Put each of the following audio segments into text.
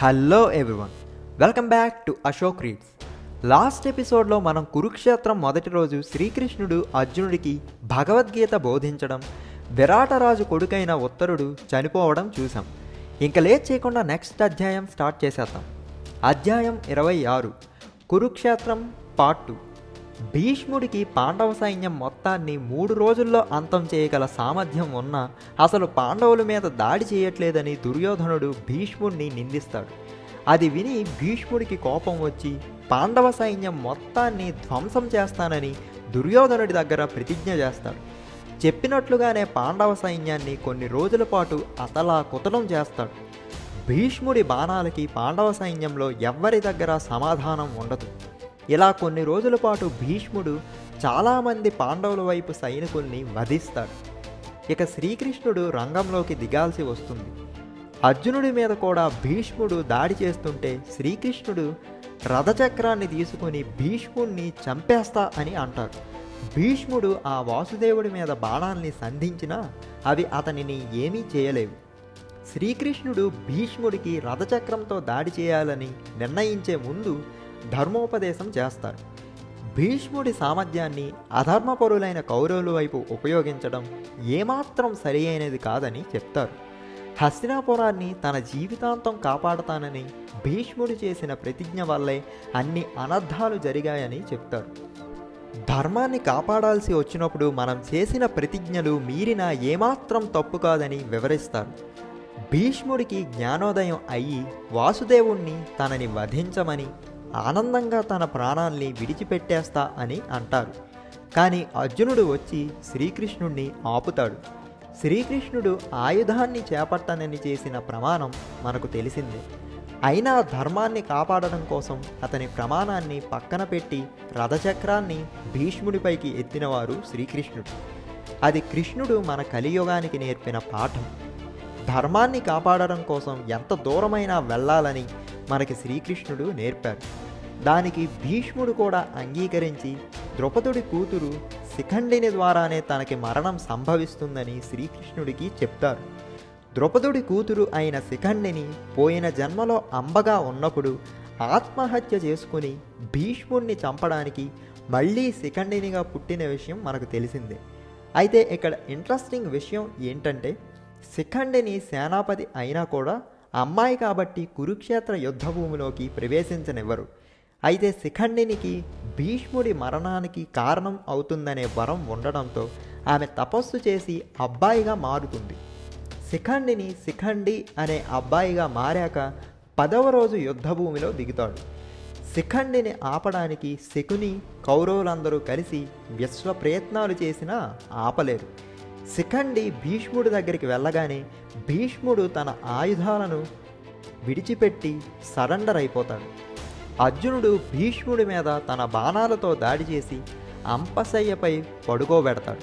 Hello everyone, welcome back to Ashok reads. Last ఎపిసోడ్లో మనం కురుక్షేత్రం మొదటి రోజు శ్రీకృష్ణుడు అర్జునుడికి భగవద్గీత బోధించడం, విరాటరాజు కొడుకైన ఉత్తరుడు చనిపోవడం చూసాం. ఇంక లేట్ చేయకుండా నెక్స్ట్ అధ్యాయం స్టార్ట్ చేసేద్దాం. అధ్యాయం 26, కురుక్షేత్రం పార్ట్ 2. భీష్ముడికి పాండవ సైన్యం మొత్తాన్ని 3 రోజుల్లో అంతం చేయగల సామర్థ్యం ఉన్నా అసలు పాండవుల మీద దాడి చేయట్లేదని దుర్యోధనుడు భీష్ముడిని నిందిస్తాడు. అది విని భీష్ముడికి కోపం వచ్చి పాండవ సైన్యం మొత్తాన్ని ధ్వంసం చేస్తానని దుర్యోధనుడి దగ్గర ప్రతిజ్ఞ చేస్తాడు. చెప్పినట్లుగానే పాండవ సైన్యాన్ని కొన్ని రోజుల పాటు అతలాకుతలం చేస్తాడు. భీష్ముడి బాణాలకి పాండవ సైన్యంలో ఎవ్వరి దగ్గర సమాధానం ఉండదు. ఇలా కొన్ని రోజుల పాటు భీష్ముడు చాలామంది పాండవుల వైపు సైనికుల్ని వధిస్తాడు. ఇక శ్రీకృష్ణుడు రంగంలోకి దిగాల్సి వస్తుంది. అర్జునుడి మీద కూడా భీష్ముడు దాడి చేస్తుంటే శ్రీకృష్ణుడు రథచక్రాన్ని తీసుకుని భీష్ముడిని చంపేస్తా అని అంటాడు. భీష్ముడు ఆ వాసుదేవుడి మీద బాణాల్ని సంధించినా అవి అతనిని ఏమీ చేయలేవు. శ్రీకృష్ణుడు భీష్ముడికి రథచక్రంతో దాడి చేయాలని నిర్ణయించే ముందు ధర్మోపదేశం చేస్తారు. భీష్ముడి సామర్థ్యాన్ని అధర్మపరులైన కౌరవుల వైపు ఉపయోగించడం ఏమాత్రం సరి అయినది కాదని చెప్తారు. హస్తినాపురాన్ని తన జీవితాంతం కాపాడతానని భీష్ముడు చేసిన ప్రతిజ్ఞ వల్లే అన్ని అనర్థాలు జరిగాయని చెప్తారు. ధర్మాన్ని కాపాడాల్సి వచ్చినప్పుడు మనం చేసిన ప్రతిజ్ఞలు మీరినా ఏమాత్రం తప్పు కాదని వివరిస్తారు. భీష్ముడికి జ్ఞానోదయం అయ్యి వాసుదేవుణ్ణి తనని వధించమని, ఆనందంగా తన ప్రాణాల్ని విడిచిపెట్టేస్తా అని అంటారు. కానీ అర్జునుడు వచ్చి శ్రీకృష్ణుడిని ఆపుతాడు. శ్రీకృష్ణుడు ఆయుధాన్ని చేపట్టనని చేసిన ప్రమాణం మనకు తెలిసిందే. అయినా ధర్మాన్ని కాపాడడం కోసం అతని ప్రమాణాన్ని పక్కన పెట్టి రథచక్రాన్ని భీష్ముడిపైకి ఎత్తినవారు శ్రీకృష్ణుడు. అది కృష్ణుడు మన కలియుగానికి నేర్పిన పాఠం. ధర్మాన్ని కాపాడడం కోసం ఎంత దూరమైనా వెళ్ళాలని మనకి శ్రీకృష్ణుడు నేర్పారు. దానికి భీష్ముడు కూడా అంగీకరించి ద్రౌపదుడి కూతురు శిఖండిని ద్వారానే తనకి మరణం సంభవిస్తుందని శ్రీకృష్ణుడికి చెప్తారు. ద్రౌపదుడి కూతురు అయిన శిఖండిని పోయిన జన్మలో అంబగా ఉన్నప్పుడు ఆత్మహత్య చేసుకుని భీష్ముడిని చంపడానికి మళ్ళీ శిఖండినిగా పుట్టిన విషయం మనకు తెలిసిందే. అయితే ఇక్కడ ఇంట్రెస్టింగ్ విషయం ఏంటంటే, శిఖండిని సేనాపతి అయినా కూడా అమ్మాయి కాబట్టి కురుక్షేత్ర యుద్ధభూమిలోకి ప్రవేశించనివ్వరు. అయితే శిఖండినికి భీష్ముడి మరణానికి కారణం అవుతుందనే వరం ఉండడంతో ఆమె తపస్సు చేసి అబ్బాయిగా మారుతుంది. శిఖండిని శిఖండి అనే అబ్బాయిగా మారాక 10వ రోజు యుద్ధభూమిలో దిగుతాడు. శిఖండిని ఆపడానికి శకుని కౌరవులందరూ కలిసి విశ్వ ప్రయత్నాలు చేసినా ఆపలేరు. శిఖండి భీష్ముడి దగ్గరికి వెళ్ళగానే భీష్ముడు తన ఆయుధాలను విడిచిపెట్టి సరెండర్ అయిపోతాడు. అర్జునుడు భీష్ముడి మీద తన బాణాలతో దాడి చేసి అంపశయ్యపై పడుకోబెడతాడు.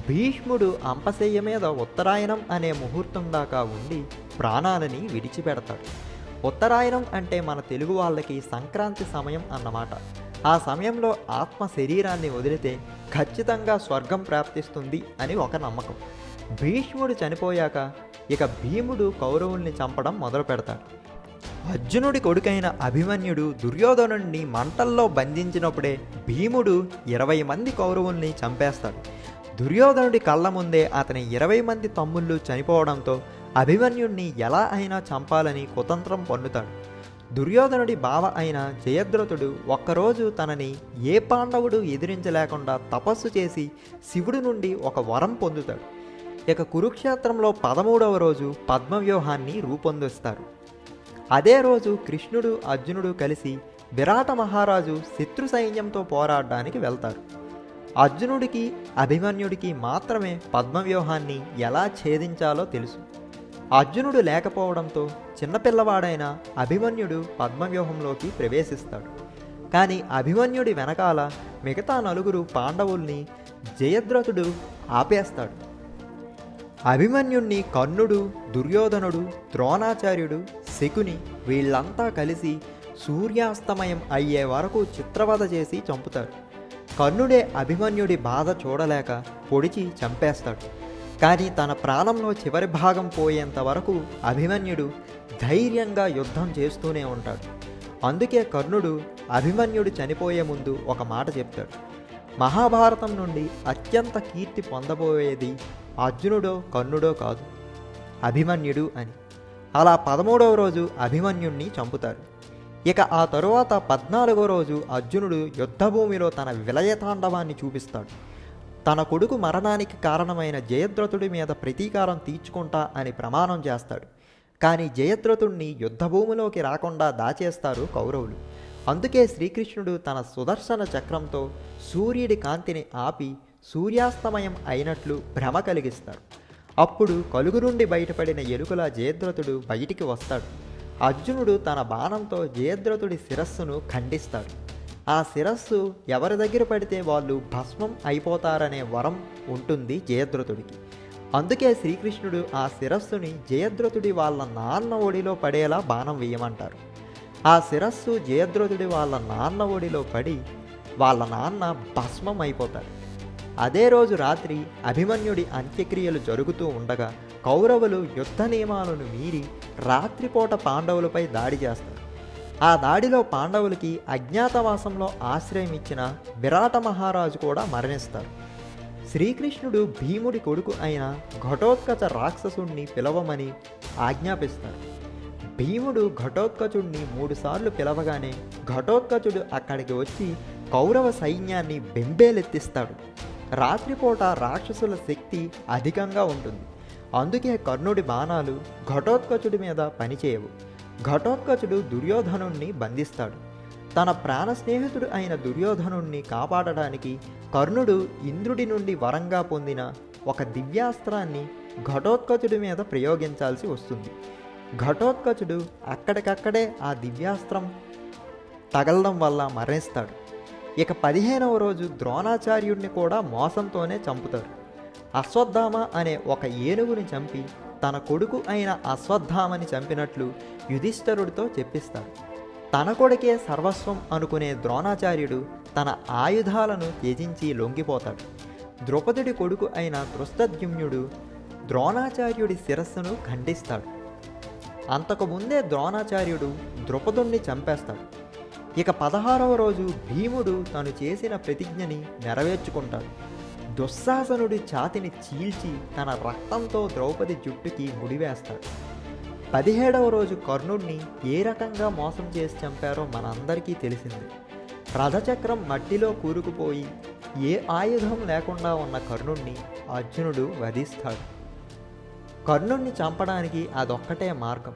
భీష్ముడు అంపశయ్య మీద ఉత్తరాయణం అనే ముహూర్తం దాకా ఉండి ప్రాణాలని విడిచిపెడతాడు. ఉత్తరాయణం అంటే మన తెలుగు వాళ్ళకి సంక్రాంతి సమయం అన్నమాట. ఆ సమయంలో ఆత్మ శరీరాన్ని వదిలితే ఖచ్చితంగా స్వర్గం ప్రాప్తిస్తుంది అని ఒక నమ్మకం. భీష్ముడు చనిపోయాక ఇక భీముడు కౌరవుల్ని చంపడం మొదలు పెడతాడు. అర్జునుడి కొడుకైన అభిమన్యుడు దుర్యోధనుడిని మంటల్లో బంధించినప్పుడే భీముడు 20 మంది కౌరవుల్ని చంపేస్తాడు. దుర్యోధనుడి కళ్ళ ముందే అతని 20 మంది తమ్ముళ్ళు చనిపోవడంతో అభిమన్యుడిని ఎలా అయినా చంపాలని కుతంత్రం పన్నుతాడు. దుర్యోధనుడి బావ అయిన జయద్రథుడు ఒక్కరోజు తనని ఏ పాండవుడు ఎదిరించలేకుండా తపస్సు చేసి శివుడి నుండి ఒక వరం పొందుతాడు. ఇక కురుక్షేత్రంలో 13వ రోజు పద్మవ్యూహాన్ని రూపొందిస్తారు. అదే రోజు కృష్ణుడు అర్జునుడు కలిసి విరాట మహారాజు శత్రు సైన్యంతో పోరాడడానికి వెళ్తారు. అర్జునుడికి అభిమన్యుడికి మాత్రమే పద్మవ్యూహాన్ని ఎలా ఛేదించాలో తెలుసు. అర్జునుడు లేకపోవడంతో చిన్నపిల్లవాడైన అభిమన్యుడు పద్మవ్యూహంలోకి ప్రవేశిస్తాడు. కానీ అభిమన్యుడి వెనకాల మిగతా 4 పాండవుల్ని జయద్రథుడు ఆపేస్తాడు. అభిమన్యుణ్ణి కర్ణుడు, దుర్యోధనుడు, ద్రోణాచార్యుడు, శకుని వీళ్ళంతా కలిసి సూర్యాస్తమయం అయ్యే వరకు చిత్రవధ చేసి చంపుతాడు. కర్ణుడే అభిమన్యుడి బాధ చూడలేక పొడిచి చంపేస్తాడు. కానీ తన ప్రాణంలో చివరి భాగం పోయేంత వరకు అభిమన్యుడు ధైర్యంగా యుద్ధం చేస్తూనే ఉంటాడు. అందుకే కర్ణుడు అభిమన్యుడు చనిపోయే ముందు ఒక మాట చెప్తాడు. మహాభారతం నుండి అత్యంత కీర్తి పొందబోయేది అర్జునుడో కర్ణుడో కాదు, అభిమన్యుడు అని. అలా 13వ రోజు అభిమన్యుణ్ణి చంపుతారు. ఇక ఆ తరువాత 14వ రోజు అర్జునుడు యుద్ధభూమిలో తన విలయతాండవాన్ని చూపిస్తాడు. తన కొడుకు మరణానికి కారణమైన జయద్రథుడి మీద ప్రతీకారం తీర్చుకుంటా అని ప్రమాణం చేస్తాడు. కానీ జయద్రథుణ్ణి యుద్ధభూమిలోకి రాకుండా దాచేస్తారు కౌరవులు. అందుకే శ్రీకృష్ణుడు తన సుదర్శన చక్రంతో సూర్యుడి కాంతిని ఆపి సూర్యాస్తమయం అయినట్లు భ్రమ కలిగిస్తాడు. అప్పుడు కలుగు నుండి బయటపడిన ఎలుకల జయద్రథుడు బయటికి వస్తాడు. అర్జునుడు తన బాణంతో జయద్రథుడి శిరస్సును ఖండిస్తాడు. ఆ శిరస్సు ఎవరి దగ్గర పడితే వాళ్ళు భస్మం అయిపోతారనే వరం ఉంటుంది జయద్రథుడికి. అందుకే శ్రీకృష్ణుడు ఆ శిరస్సుని జయద్రథుడి వాళ్ళ నాన్న ఒడిలో పడేలా బాణం వేయమంటారు. ఆ శిరస్సు జయద్రథుడి వాళ్ళ నాన్న ఒడిలో పడి వాళ్ళ నాన్న భస్మం అయిపోతాడు. అదే రోజు రాత్రి అభిమన్యుడి అంత్యక్రియలు జరుగుతూ ఉండగా కౌరవులు యుద్ధ నియమాలను మీరి రాత్రిపూట పాండవులపై దాడి చేస్తారు. ఆ దాడిలో పాండవులకి అజ్ఞాతవాసంలో ఆశ్రయం ఇచ్చిన విరాట మహారాజు కూడా మరణిస్తారు. శ్రీకృష్ణుడు భీముడి కొడుకు అయిన ఘటోత్కచ రాక్షసుణ్ణి పిలవమని ఆజ్ఞాపిస్తారు. భీముడు ఘటోత్కచుడిని 3 సార్లు పిలవగానే ఘటోత్కచుడు అక్కడికి వచ్చి కౌరవ సైన్యాన్ని బెంబేలెత్తిస్తాడు. రాత్రిపూట రాక్షసుల శక్తి అధికంగా ఉంటుంది. అందుకే కర్ణుడి బాణాలు ఘటోత్కచుడి మీద పనిచేయవు. ఘటోత్కచుడు దుర్యోధనుణ్ణి బంధిస్తాడు. తన ప్రాణ స్నేహితుడు అయిన దుర్యోధనుణ్ణి కాపాడడానికి కర్ణుడు ఇంద్రుడి నుండి వరంగా పొందిన ఒక దివ్యాస్త్రాన్ని ఘటోత్కచుడి మీద ప్రయోగించాల్సి వస్తుంది. ఘటోత్కచుడు అక్కడికక్కడే ఆ దివ్యాస్త్రం తగలడం వల్ల మరణిస్తాడు. ఇక 15వ రోజు ద్రోణాచార్యుడిని కూడా మోసంతోనే చంపుతారు. అశ్వత్థామ అనే ఒక ఏనుగుని చంపి తన కొడుకు అయిన అశ్వత్థామని చంపినట్లు యుధిష్ఠరుడితో చెప్పిస్తాడు. తన కొడుకే సర్వస్వం అనుకునే ద్రోణాచార్యుడు తన ఆయుధాలను త్యజించి లొంగిపోతాడు. ద్రౌపదుడి కొడుకు అయిన దృష్టద్యుమ్నుడు ద్రోణాచార్యుడి శిరస్సును ఖండిస్తాడు. అంతకుముందే ద్రోణాచార్యుడు ద్రౌపదుణ్ణి చంపేస్తాడు. ఇక 16వ రోజు భీముడు తను చేసిన ప్రతిజ్ఞని నెరవేర్చుకుంటాడు. దుశ్శాసనుడి ఛాతిని చీల్చి తన రక్తంతో ద్రౌపది జుట్టుకి ముడివేస్తాడు. 17వ రోజు కర్ణుడిని ఏ రకంగా మోసం చేసి చంపారో మనందరికీ తెలిసింది. రథచక్రం మట్టిలో కూరుకుపోయి ఏ ఆయుధం లేకుండా ఉన్న కర్ణుడిని అర్జునుడు వధిస్తాడు. కర్ణుడిని చంపడానికి అదొక్కటే మార్గం.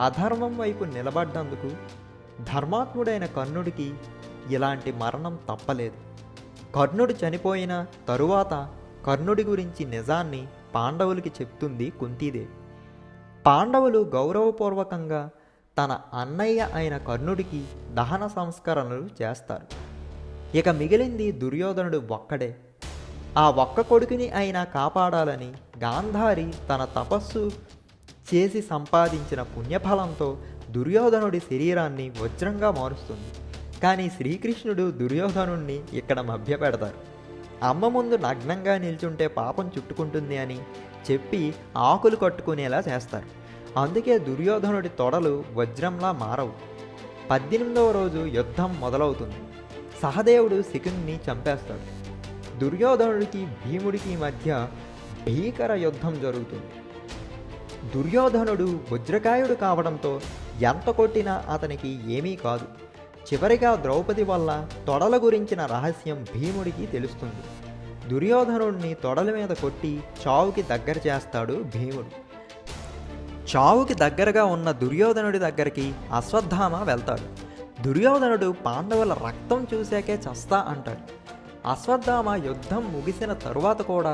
అధర్మం వైపు నిలబడ్డందుకు ధర్మాత్ముడైన కర్ణుడికి ఇలాంటి మరణం తప్పలేదు. కర్ణుడు చనిపోయిన తరువాత కర్ణుడి గురించి నిజాన్ని పాండవులకి చెప్తుంది కుంతీదేవి. పాండవులు గౌరవపూర్వకంగా తన అన్నయ్య అయిన కర్ణుడికి దహన సంస్కరణలు చేస్తారు. ఇక మిగిలింది దుర్యోధనుడు ఒక్కడే. ఆ ఒక్క కొడుకుని అయినా కాపాడాలని గాంధారి తన తపస్సు చేసి సంపాదించిన పుణ్యఫలంతో దుర్యోధనుడి శరీరాన్ని వజ్రంగా మారుస్తుంది. కానీ శ్రీకృష్ణుడు దుర్యోధనుణ్ణి ఇక్కడ మభ్యపెడతారు. అమ్మ ముందు నగ్నంగా నిల్చుంటే పాపం చుట్టుకుంటుంది అని చెప్పి ఆకులు కట్టుకునేలా చేస్తారు. అందుకే దుర్యోధనుడి తొడలు వజ్రంలా మారవు. 18వ రోజు యుద్ధం మొదలవుతుంది. సహదేవుడు శకుని చంపేస్తాడు. దుర్యోధనుడికి భీముడికి మధ్య భీకర యుద్ధం జరుగుతుంది. దుర్యోధనుడు వజ్రకాయుడు కావడంతో ఎంత కొట్టినా అతనికి ఏమీ కాదు. చివరిగా ద్రౌపది వల్ల తొడల గురించిన రహస్యం భీముడికి తెలుస్తుంది. దుర్యోధనుడిని తొడల మీద కొట్టి చావుకి దగ్గర చేస్తాడు భీముడు. చావుకి దగ్గరగా ఉన్న దుర్యోధనుడి దగ్గరికి అశ్వత్థామ వెళ్తాడు. దుర్యోధనుడు పాండవుల రక్తం చూశాకే చస్తా అంటాడు. అశ్వత్థామ యుద్ధం ముగిసిన తరువాత కూడా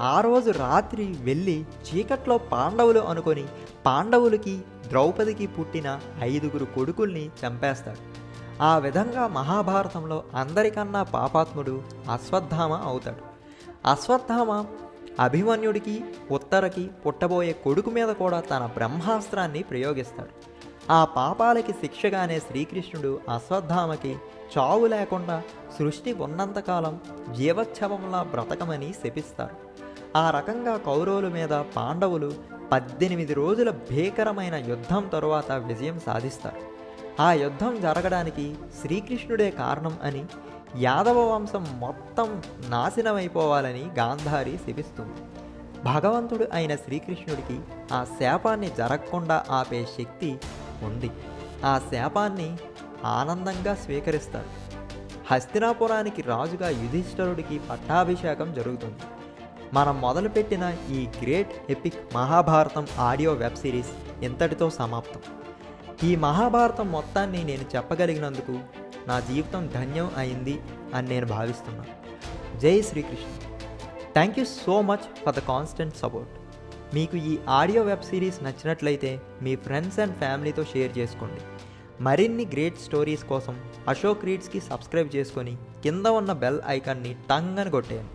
ఆ రోజు రాత్రి వెళ్ళి చీకట్లో పాండవులు అనుకొని పాండవులకి ద్రౌపదికి పుట్టిన 5గురు కొడుకుల్ని చంపేస్తాడు. ఆ విధంగా మహాభారతంలో అందరికన్నా పాపాత్ముడు అశ్వత్థామ అవుతాడు. అశ్వత్థామ అభిమన్యుడికి ఉత్తరకి పుట్టబోయే కొడుకు మీద కూడా తన బ్రహ్మాస్త్రాన్ని ప్రయోగిస్తాడు. ఆ పాపాలకి శిక్షగానే శ్రీకృష్ణుడు అశ్వత్థామకి చావు లేకుండా సృష్టి ఉన్నంతకాలం జీవోత్సవంలా బ్రతకమని శపిస్తారు. ఆ రకంగా కౌరవుల మీద పాండవులు 18 రోజుల భీకరమైన యుద్ధం తరువాత విజయం సాధిస్తారు. ఆ యుద్ధం జరగడానికి శ్రీకృష్ణుడే కారణం అని, యాదవ వంశం మొత్తం నాశనమైపోవాలని గాంధారి శపిస్తుంది. భగవంతుడు అయిన శ్రీకృష్ణుడికి ఆ శాపాన్ని జరగకుండా ఆపే శక్తి ఉంది. ఆ శాపాన్ని ఆనందంగా స్వీకరిస్తాడు. హస్తినాపురానికి రాజుగా యుధిష్ఠరుడికి పట్టాభిషేకం జరుగుతుంది. మనం మొదలుపెట్టిన ఈ great epic Mahabharatam audio web series ఇంతటితో సమాప్తం. ఈ మహాభారతం మొత్తాన్ని నేను చెప్పగలిగినందుకు నా జీవితం ధన్యం అయింది అని నేను భావిస్తున్నాను. జై Shri Krishna. Thank you so much for the constant support. మీకు ఈ ఆడియో వెబ్ సిరీస్ నచ్చినట్లయితే మీ ఫ్రెండ్స్ అండ్ ఫ్యామిలీతో షేర్ చేసుకోండి. మరిన్ని గ్రేట్ స్టోరీస్ కోసం అశోక్ రీడ్స్కి సబ్స్క్రైబ్ చేసుకొని కింద ఉన్న బెల్ ఐకాన్ని టంగ్ అని కొట్టేయండి.